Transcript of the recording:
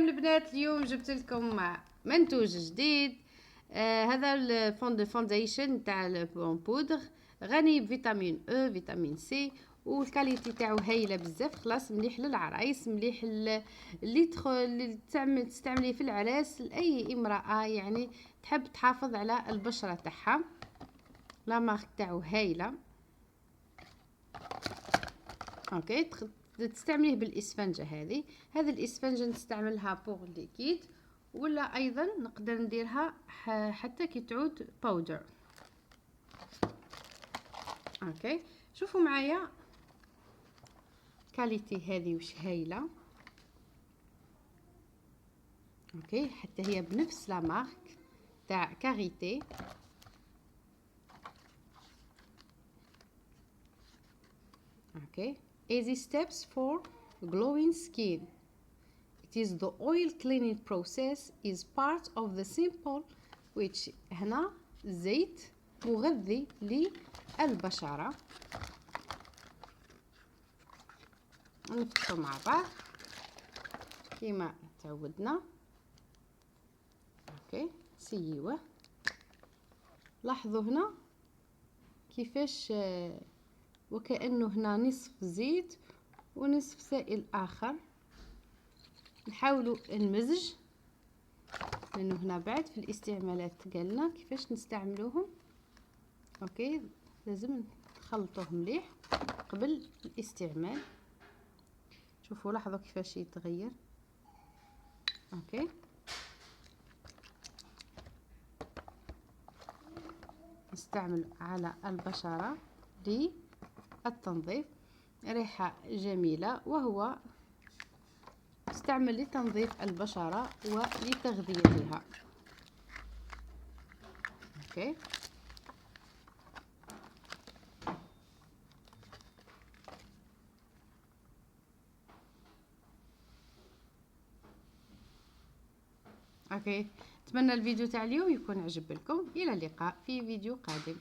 البنات، اليوم جبت لكم منتوج جديد. هذا الفونديشن تاع البون بودر، غني بفيتامين او فيتامين سي، والكاليتي تاعو هايله بزاف. خلاص مليح للعرايس، مليح اللي تستعمليه في العراس، لاي امراه يعني تحب تحافظ على البشره تاعها. لا مارك تاعو هايله. اوكي، تستعمليه بالاسفنجه هذه الاسفنجه نستعملها بوغ ليكيد، ولا ايضا نقدر نديرها حتى كي تعود باودر. اوكي، شوفوا معايا كاليتي هذه وش هايله. اوكي، حتى هي بنفس لا مارك تاع كاريتي. اوكي، easy steps for glowing skin. It is the oil cleaning process is part of the simple which هنا زيت مغذي للبشرة. نفتحو مع بعض كما تعودنا. اوكي، سيوه. لاحظوا هنا كيفاش وكأنه هنا نصف زيت ونصف سائل آخر. نحاولوا المزج، لأنه هنا بعد في الاستعمالات قالنا كيفاش نستعملوهم. اوكي، لازم نخلطوه مليح قبل الاستعمال. شوفوا لاحظوا كيفاش يتغير. اوكي، نستعمل على البشرة للتنظيف. ريحة جميلة، وهو استعمل لتنظيف البشرة ولتغذيتها. اوكي، اوكي، اتمنى الفيديو تاع اليوم يكون عجب لكم. الى اللقاء في فيديو قادم.